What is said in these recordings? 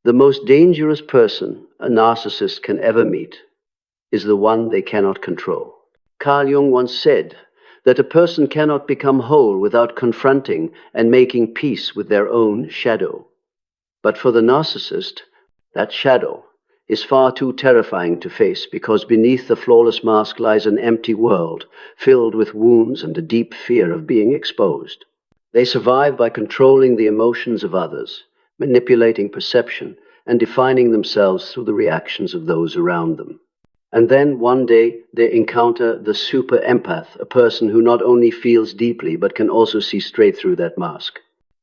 The most dangerous person a narcissist can ever meet is the one they cannot control. Carl Jung once said that a person cannot become whole without confronting and making peace with their own shadow. But for the narcissist, that shadow is far too terrifying to face, because beneath the flawless mask lies an empty world filled with wounds and a deep fear of being exposed. They survive by controlling the emotions of others, manipulating perception, and defining themselves through the reactions of those around them. And then one day they encounter the Super Empath, a person who not only feels deeply but can also see straight through that mask.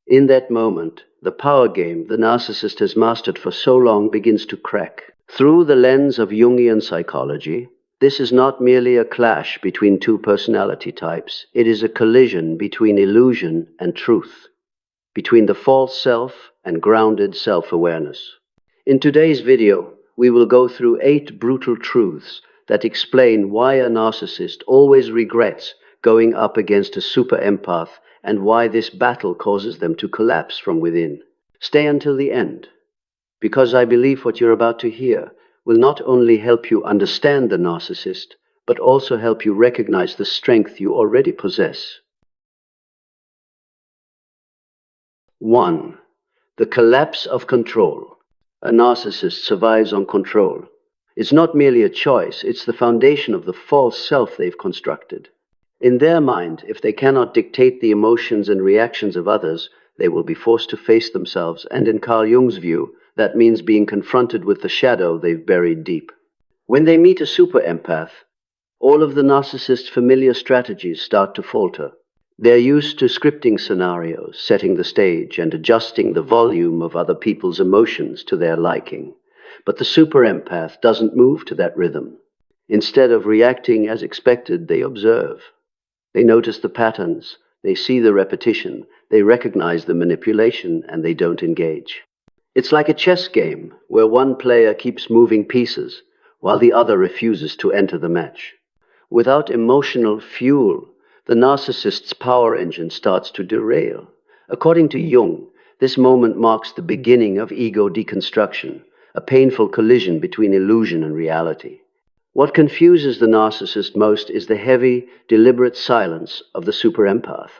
In that moment, the power game the narcissist has mastered for so long begins to crack. Through the lens of Jungian psychology, this is not merely a clash between two personality types. It is a collision between illusion and truth, between the false self and grounded self-awareness. In today's video, we will go through 8 brutal truths that explain why a narcissist always regrets going up against a super empath and why this battle causes them to collapse from within. Stay until the end, because I believe what you're about to hear will not only help you understand the narcissist, but also help you recognize the strength you already possess. 1. The collapse of control. A narcissist survives on control. It's not merely a choice, it's the foundation of the false self they've constructed. In their mind, if they cannot dictate the emotions and reactions of others, they will be forced to face themselves, and in Carl Jung's view, that means being confronted with the shadow they've buried deep. When they meet a super empath, all of the narcissist's familiar strategies start to falter. They're used to scripting scenarios, setting the stage, and adjusting the volume of other people's emotions to their liking. But the super empath doesn't move to that rhythm. Instead of reacting as expected, they observe. They notice the patterns, they see the repetition, they recognize the manipulation, and they don't engage. It's like a chess game where one player keeps moving pieces while the other refuses to enter the match. Without emotional fuel, the narcissist's power engine starts to derail. According to Jung, this moment marks the beginning of ego deconstruction, a painful collision between illusion and reality. What confuses the narcissist most is the heavy, deliberate silence of the super empath.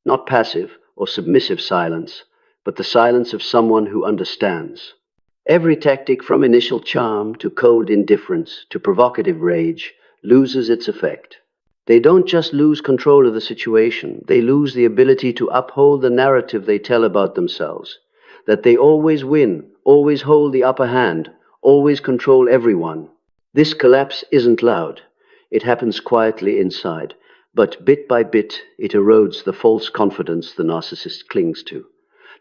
Not passive or submissive silence, but the silence of someone who understands. Every tactic, from initial charm to cold indifference to provocative rage, loses its effect. They don't just lose control of the situation, they lose the ability to uphold the narrative they tell about themselves. That they always win, always hold the upper hand, always control everyone. This collapse isn't loud. It happens quietly inside, but bit by bit it erodes the false confidence the narcissist clings to.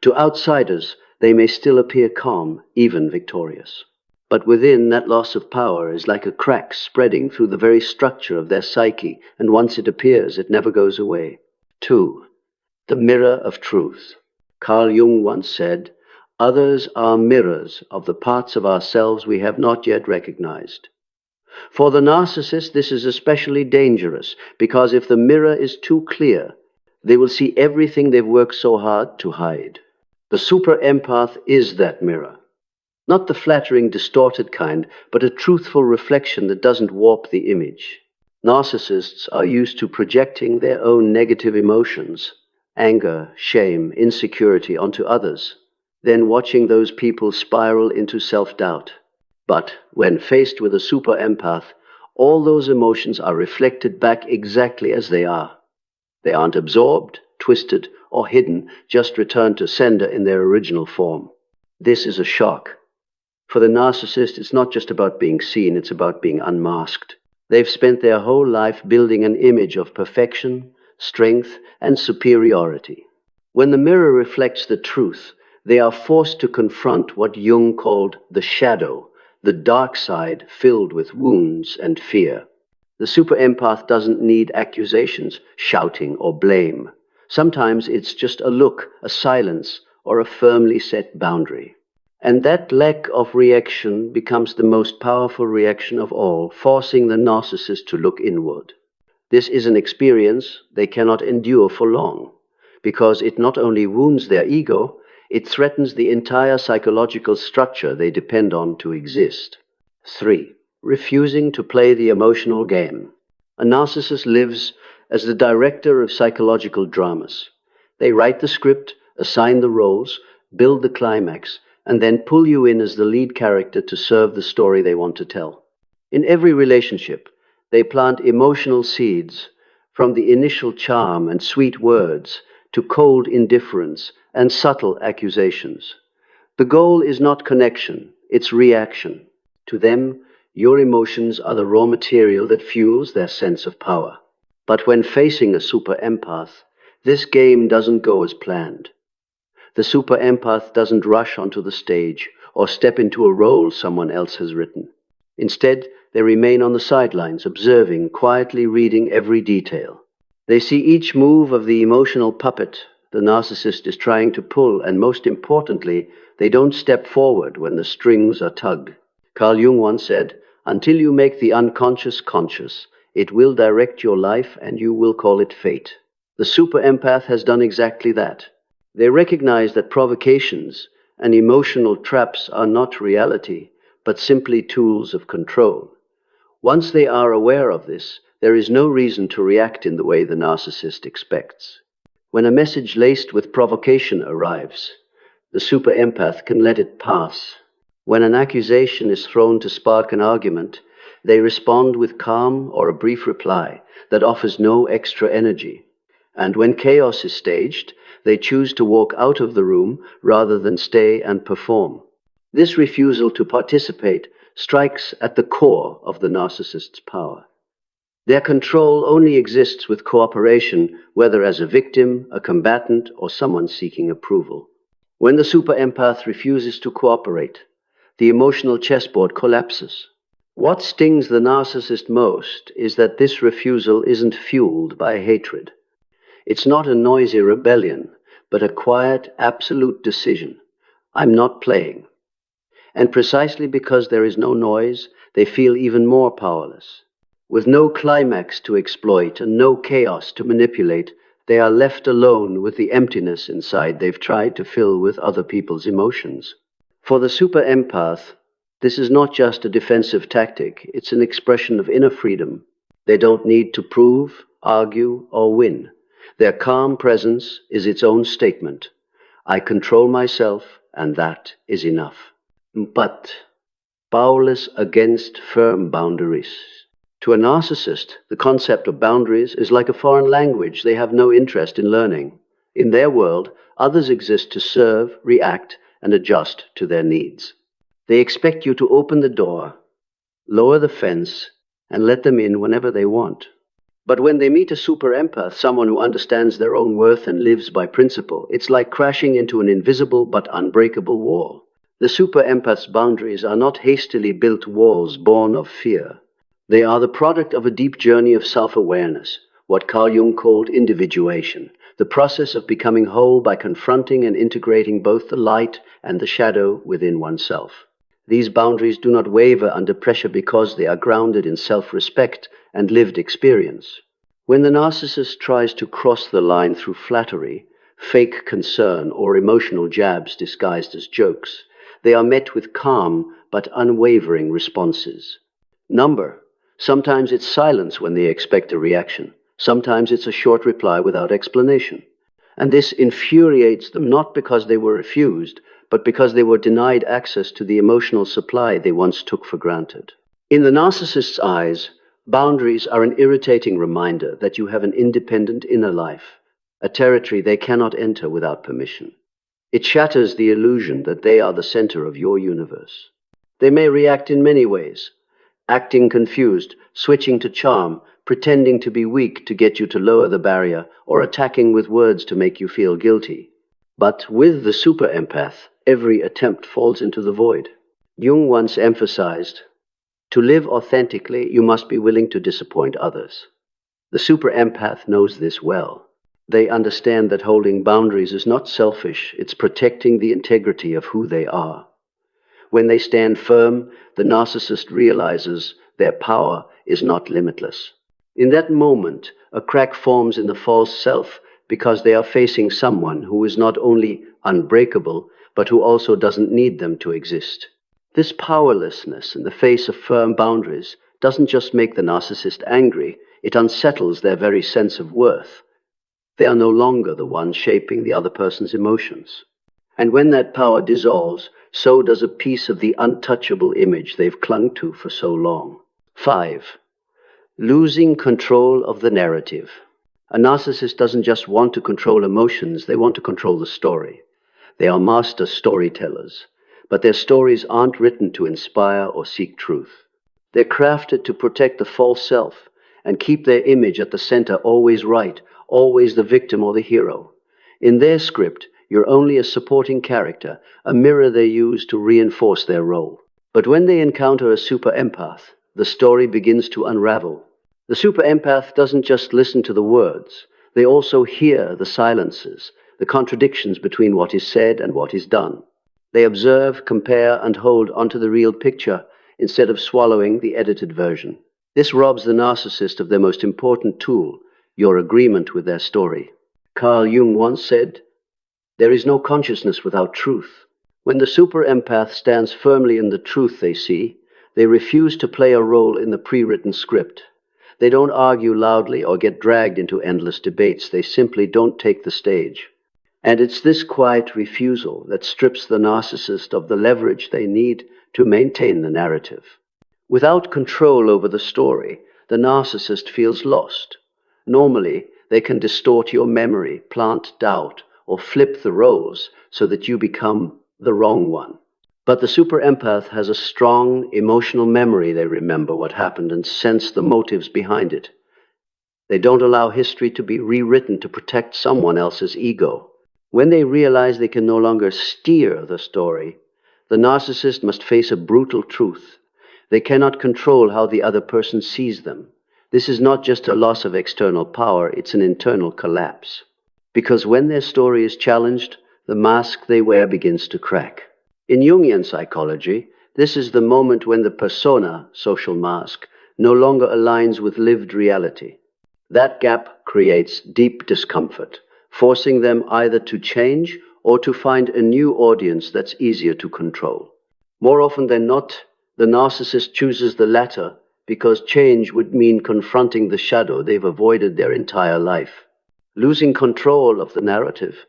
To outsiders, they may still appear calm, even victorious. But within, that loss of power is like a crack spreading through the very structure of their psyche, and once it appears, it never goes away. 2. The mirror of truth. Carl Jung once said, "Others are mirrors of the parts of ourselves we have not yet recognized." For the narcissist, this is especially dangerous, because if the mirror is too clear, they will see everything they've worked so hard to hide. The super empath is that mirror. Not the flattering, distorted kind, but a truthful reflection that doesn't warp the image. Narcissists are used to projecting their own negative emotions, anger, shame, insecurity, onto others, then watching those people spiral into self-doubt. But when faced with a super empath, all those emotions are reflected back exactly as they are. They aren't absorbed, twisted, or hidden, just returned to sender in their original form. This is a shock. For the narcissist, it's not just about being seen, it's about being unmasked. They've spent their whole life building an image of perfection, strength, and superiority. When the mirror reflects the truth, they are forced to confront what Jung called the shadow, the dark side filled with wounds and fear. The super empath doesn't need accusations, shouting, or blame. Sometimes it's just a look, a silence, or a firmly set boundary. And that lack of reaction becomes the most powerful reaction of all, forcing the narcissist to look inward. This is an experience they cannot endure for long, because it not only wounds their ego, It threatens the entire psychological structure they depend on to exist. 3. Refusing to play the emotional game. A narcissist lives as the director of psychological dramas. They write the script, assign the roles, build the climax, and then pull you in as the lead character to serve the story they want to tell. In every relationship, they plant emotional seeds, from the initial charm and sweet words to cold indifference and subtle accusations. The goal is not connection, it's reaction. To them, your emotions are the raw material that fuels their sense of power. But when facing a super empath, this game doesn't go as planned. The super empath doesn't rush onto the stage or step into a role someone else has written. Instead, they remain on the sidelines, observing, quietly reading every detail. They see each move of the emotional puppet the narcissist is trying to pull, and most importantly, they don't step forward when the strings are tugged. Carl Jung once said, "Until you make the unconscious conscious, it will direct your life and you will call it fate." The super empath has done exactly that. They recognize that provocations and emotional traps are not reality, but simply tools of control. Once they are aware of this, there is no reason to react in the way the narcissist expects. When a message laced with provocation arrives, the super empath can let it pass. When an accusation is thrown to spark an argument, they respond with calm or a brief reply that offers no extra energy. And when chaos is staged, they choose to walk out of the room rather than stay and perform. This refusal to participate strikes at the core of the narcissist's power. Their control only exists with cooperation, whether as a victim, a combatant, or someone seeking approval. When the super empath refuses to cooperate, the emotional chessboard collapses. What stings the narcissist most is that this refusal isn't fueled by hatred. It's not a noisy rebellion, but a quiet, absolute decision. I'm not playing. And precisely because there is no noise, they feel even more powerless. With no climax to exploit and no chaos to manipulate, they are left alone with the emptiness inside they've tried to fill with other people's emotions. For the super empath, this is not just a defensive tactic, it's an expression of inner freedom. They don't need to prove, argue, or win. Their calm presence is its own statement. I control myself, and that is enough. But powerless against firm boundaries. To a narcissist, the concept of boundaries is like a foreign language they have no interest in learning. In their world, others exist to serve, react, and adjust to their needs. They expect you to open the door, lower the fence, and let them in whenever they want. But when they meet a super empath, someone who understands their own worth and lives by principle, it's like crashing into an invisible but unbreakable wall. The super empath's boundaries are not hastily built walls born of fear. They are the product of a deep journey of self-awareness, what Carl Jung called individuation, the process of becoming whole by confronting and integrating both the light and the shadow within oneself. These boundaries do not waver under pressure because they are grounded in self-respect and lived experience. When the narcissist tries to cross the line through flattery, fake concern, or emotional jabs disguised as jokes, they are met with calm but unwavering responses. Sometimes it's silence when they expect a reaction. Sometimes it's a short reply without explanation. And this infuriates them not because they were refused, but because they were denied access to the emotional supply they once took for granted. In the narcissist's eyes, boundaries are an irritating reminder that you have an independent inner life, a territory they cannot enter without permission. It shatters the illusion that they are the center of your universe. They may react in many ways, acting confused, switching to charm, pretending to be weak to get you to lower the barrier, or attacking with words to make you feel guilty. But with the super empath, every attempt falls into the void. Jung once emphasized, to live authentically, you must be willing to disappoint others. The super empath knows this well. They understand that holding boundaries is not selfish, it's protecting the integrity of who they are. When they stand firm, the narcissist realizes their power is not limitless. In that moment, a crack forms in the false self because they are facing someone who is not only unbreakable, but who also doesn't need them to exist. This powerlessness in the face of firm boundaries doesn't just make the narcissist angry, it unsettles their very sense of worth. They are no longer the one shaping the other person's emotions. And when that power dissolves, so does a piece of the untouchable image they've clung to for so long. 5. Losing control of the narrative. A narcissist doesn't just want to control emotions, they want to control the story. They are master storytellers, but their stories aren't written to inspire or seek truth. They're crafted to protect the false self and keep their image at the center always right, always the victim or the hero. In their script, you're only a supporting character, a mirror they use to reinforce their role. But when they encounter a super empath, the story begins to unravel. The super empath doesn't just listen to the words, they also hear the silences, the contradictions between what is said and what is done. They observe, compare, and hold onto the real picture instead of swallowing the edited version. This robs the narcissist of their most important tool, your agreement with their story. Carl Jung once said, "There is no consciousness without truth." When the super empath stands firmly in the truth they see, they refuse to play a role in the pre-written script. They don't argue loudly or get dragged into endless debates. They simply don't take the stage. And it's this quiet refusal that strips the narcissist of the leverage they need to maintain the narrative. Without control over the story, the narcissist feels lost. Normally, they can distort your memory, plant doubt, or flip the roles so that you become the wrong one. But the super empath has a strong emotional memory. They remember what happened and sense the motives behind it. They don't allow history to be rewritten to protect someone else's ego. When they realize they can no longer steer the story, the narcissist must face a brutal truth. They cannot control how the other person sees them. This is not just a loss of external power, it's an internal collapse. Because when their story is challenged, the mask they wear begins to crack. In Jungian psychology, this is the moment when the persona, social mask, no longer aligns with lived reality. That gap creates deep discomfort, forcing them either to change or to find a new audience that's easier to control. More often than not, the narcissist chooses the latter because change would mean confronting the shadow they've avoided their entire life. Losing control of the narrative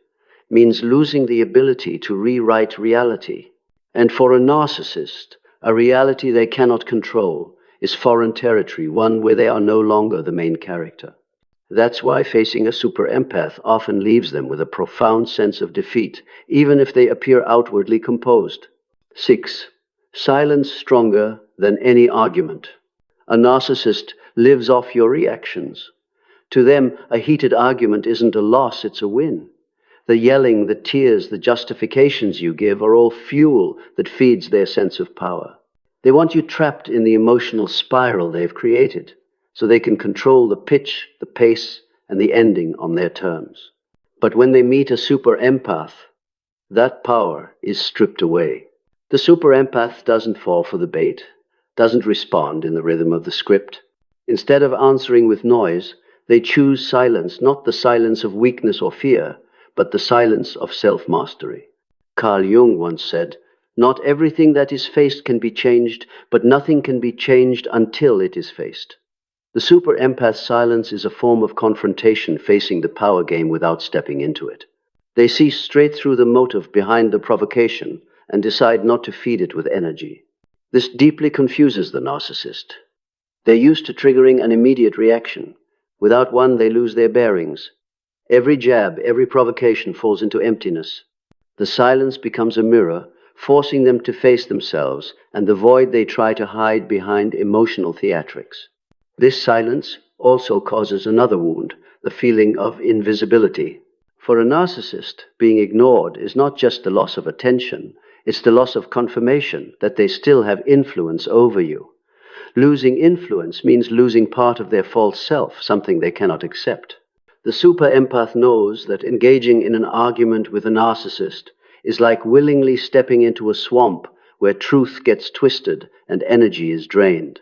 means losing the ability to rewrite reality. And for a narcissist, a reality they cannot control is foreign territory, one where they are no longer the main character. That's why facing a super empath often leaves them with a profound sense of defeat, even if they appear outwardly composed. 6. Silence stronger than any argument. A narcissist lives off your reactions. To them, a heated argument isn't a loss, it's a win. The yelling, the tears, the justifications you give are all fuel that feeds their sense of power. They want you trapped in the emotional spiral they've created, so they can control the pitch, the pace, and the ending on their terms. But when they meet a super empath, that power is stripped away. The super empath doesn't fall for the bait, doesn't respond in the rhythm of the script. Instead of answering with noise, they choose silence, not the silence of weakness or fear, but the silence of self-mastery. Carl Jung once said, "Not everything that is faced can be changed, but nothing can be changed until it is faced." The super empath's silence is a form of confrontation, facing the power game without stepping into it. They see straight through the motive behind the provocation and decide not to feed it with energy. This deeply confuses the narcissist. They're used to triggering an immediate reaction. Without one, they lose their bearings. Every jab, every provocation falls into emptiness. The silence becomes a mirror, forcing them to face themselves and the void they try to hide behind emotional theatrics. This silence also causes another wound, the feeling of invisibility. For a narcissist, being ignored is not just the loss of attention, it's the loss of confirmation that they still have influence over you. Losing influence means losing part of their false self, something they cannot accept. The super empath knows that engaging in an argument with a narcissist is like willingly stepping into a swamp where truth gets twisted and energy is drained.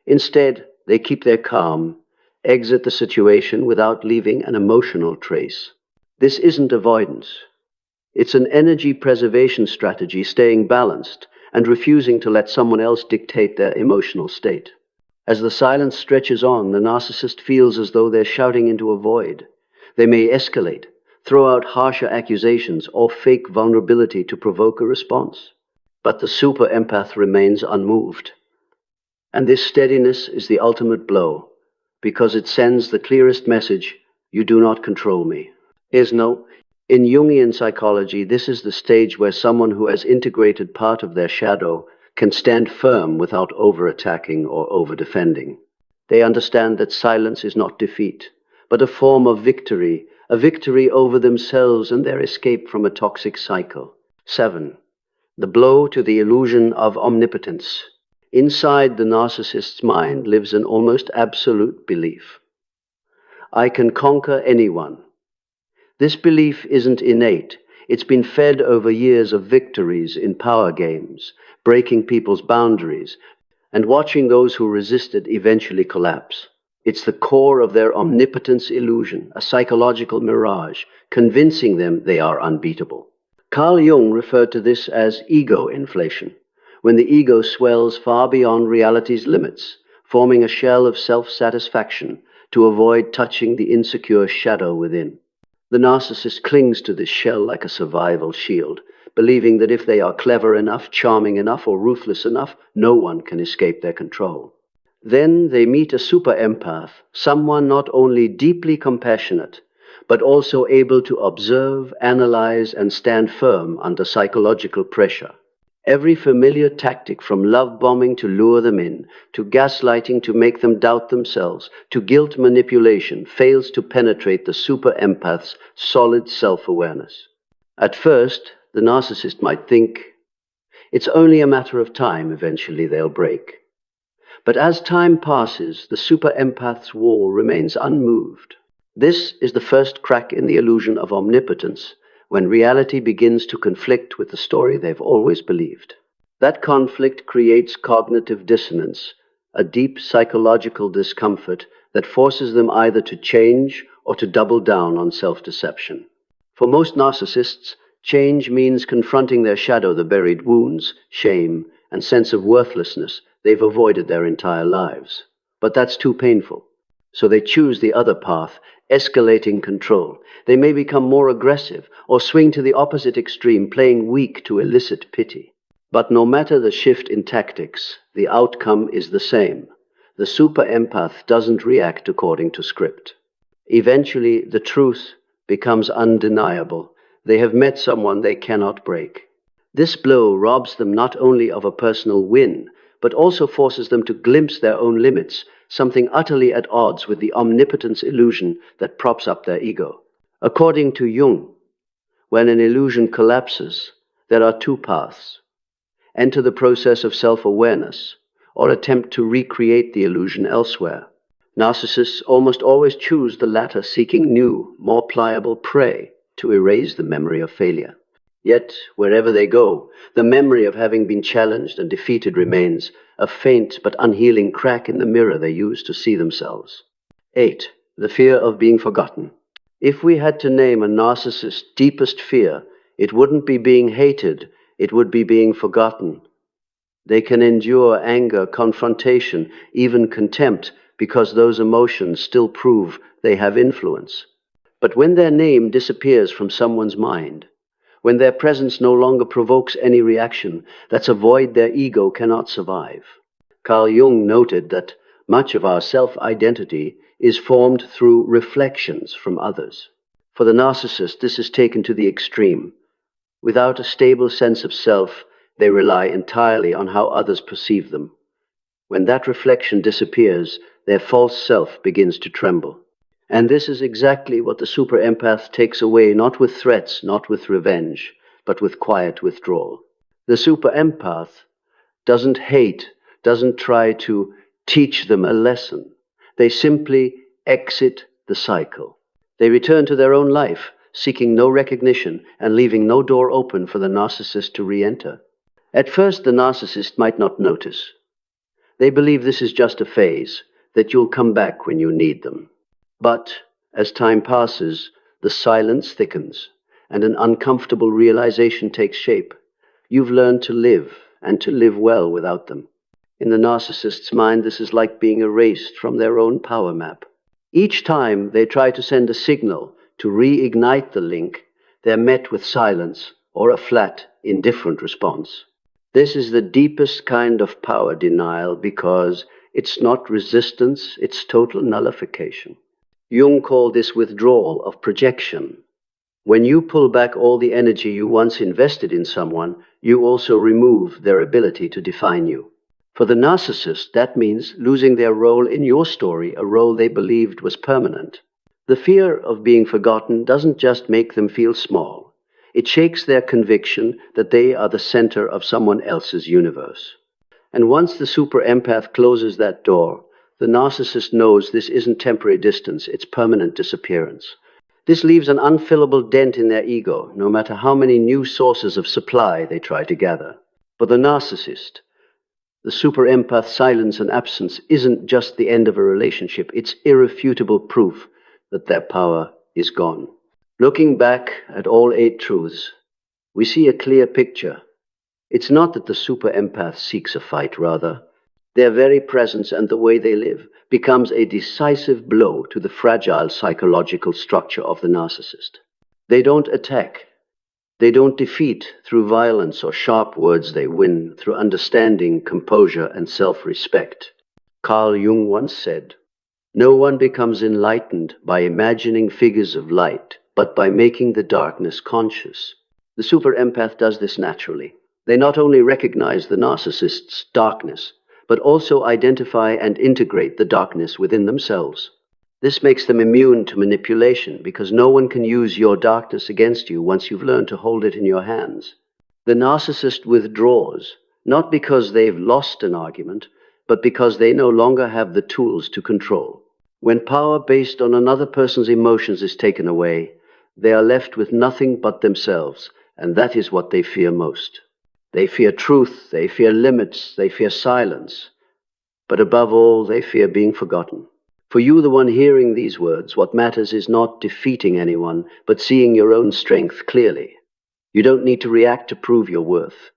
Instead, they keep their calm, exit the situation without leaving an emotional trace. This isn't avoidance. It's an energy preservation strategy, staying balanced and refusing to let someone else dictate their emotional state. As the silence stretches on, the narcissist feels as though they're shouting into a void. They may escalate, throw out harsher accusations, or fake vulnerability to provoke a response. But the super empath remains unmoved. And this steadiness is the ultimate blow, because it sends the clearest message: you do not control me. In Jungian psychology, this is the stage where someone who has integrated part of their shadow can stand firm without over-attacking or over-defending. They understand that silence is not defeat, but a form of victory, a victory over themselves and their escape from a toxic cycle. 7. The blow to the illusion of omnipotence. Inside the narcissist's mind lives an almost absolute belief: I can conquer anyone. This belief isn't innate. It's been fed over years of victories in power games, breaking people's boundaries, and watching those who resisted eventually collapse. It's the core of their omnipotence illusion, a psychological mirage, convincing them they are unbeatable. Carl Jung referred to this as ego inflation, when the ego swells far beyond reality's limits, forming a shell of self-satisfaction to avoid touching the insecure shadow within. The narcissist clings to this shell like a survival shield, believing that if they are clever enough, charming enough, or ruthless enough, no one can escape their control. Then they meet a super empath, someone not only deeply compassionate, but also able to observe, analyze, and stand firm under psychological pressure. Every familiar tactic, from love bombing to lure them in, to gaslighting to make them doubt themselves, to guilt manipulation, fails to penetrate the super empath's solid self-awareness. At first, the narcissist might think, it's only a matter of time, eventually they'll break. But as time passes, the super empath's wall remains unmoved. This is the first crack in the illusion of omnipotence, when reality begins to conflict with the story they've always believed. That conflict creates cognitive dissonance, a deep psychological discomfort that forces them either to change or to double down on self-deception. For most narcissists, change means confronting their shadow, the buried wounds, shame, and sense of worthlessness they've avoided their entire lives. But that's too painful. So they choose the other path, escalating control. They may become more aggressive or swing to the opposite extreme, playing weak to elicit pity. But no matter the shift in tactics, the outcome is the same. The super empath doesn't react according to script. Eventually, the truth becomes undeniable. They have met someone they cannot break. This blow robs them not only of a personal win, but also forces them to glimpse their own limits, something utterly at odds with the omnipotence illusion that props up their ego. According to Jung, when an illusion collapses, there are two paths: enter the process of self-awareness, or attempt to recreate the illusion elsewhere. Narcissists almost always choose the latter, seeking new, more pliable prey to erase the memory of failure. Yet, wherever they go, the memory of having been challenged and defeated remains, a faint but unhealing crack in the mirror they use to see themselves. 8. The fear of being forgotten. If we had to name a narcissist's deepest fear, it wouldn't be being hated, it would be being forgotten. They can endure anger, confrontation, even contempt, because those emotions still prove they have influence. But when their name disappears from someone's mind, when their presence no longer provokes any reaction, that's a void their ego cannot survive. Carl Jung noted that much of our self-identity is formed through reflections from others. For the narcissist, this is taken to the extreme. Without a stable sense of self, they rely entirely on how others perceive them. When that reflection disappears, their false self begins to tremble. And this is exactly what the super empath takes away, not with threats, not with revenge, but with quiet withdrawal. The super empath doesn't hate, doesn't try to teach them a lesson. They simply exit the cycle. They return to their own life, seeking no recognition and leaving no door open for the narcissist to re-enter. At first, the narcissist might not notice. They believe this is just a phase, that you'll come back when you need them. But as time passes, The silence thickens, and an uncomfortable realization takes shape. You've learned to live, and to live well without them. In the narcissist's mind, this is like being erased from their own power map. Each time they try to send a signal to reignite the link, they're met with silence or a flat, indifferent response. This is the deepest kind of power denial because it's not resistance, it's total nullification. Jung called this withdrawal of projection. When you pull back all the energy you once invested in someone, you also remove their ability to define you. For the narcissist, that means losing their role in your story, a role they believed was permanent. The fear of being forgotten doesn't just make them feel small. It shakes their conviction that they are the center of someone else's universe. And once the super empath closes that door, the narcissist knows this isn't temporary distance, it's permanent disappearance. This leaves an unfillable dent in their ego, no matter how many new sources of supply they try to gather. For the narcissist, the super empath's silence and absence isn't just the end of a relationship, it's irrefutable proof that their power is gone. Looking back at all 8 truths, we see a clear picture. It's not that the super empath seeks a fight, rather. Their very presence and the way they live becomes a decisive blow to the fragile psychological structure of the narcissist. They don't attack. They don't defeat through violence or sharp words. They win through understanding, composure, and self-respect. Carl Jung once said, "No one becomes enlightened by imagining figures of light, but by making the darkness conscious." The super empath does this naturally. They not only recognize the narcissist's darkness, but also identify and integrate the darkness within themselves. This makes them immune to manipulation because no one can use your darkness against you once you've learned to hold it in your hands. The narcissist withdraws, not because they've lost an argument, but because they no longer have the tools to control. When power based on another person's emotions is taken away, they are left with nothing but themselves, and that is what they fear most. They fear truth, they fear limits, they fear silence, but above all, they fear being forgotten. For you, the one hearing these words, what matters is not defeating anyone, but seeing your own strength clearly. You don't need to react to prove your worth.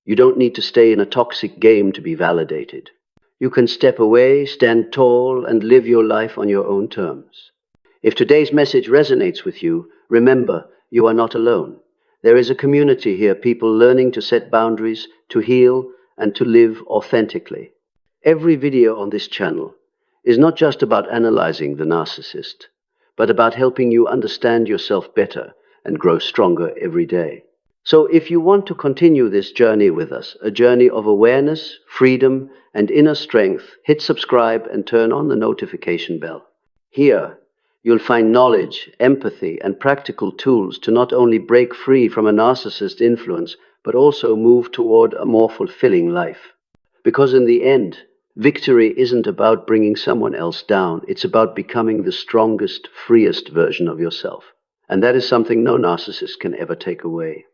You don't need to stay in a toxic game to be validated. You can step away, stand tall, and live your life on your own terms. If today's message resonates with you, remember, you are not alone. There is a community here, people learning to set boundaries, to heal, and to live authentically. Every video on this channel is not just about analyzing the narcissist, but about helping you understand yourself better and grow stronger every day. So if you want to continue this journey with us, a journey of awareness, freedom, and inner strength, hit subscribe and turn on the notification bell. Here, you'll find knowledge, empathy, and practical tools to not only break free from a narcissist influence, but also move toward a more fulfilling life. Because in the end, victory isn't about bringing someone else down. It's about becoming the strongest, freest version of yourself. And that is something no narcissist can ever take away.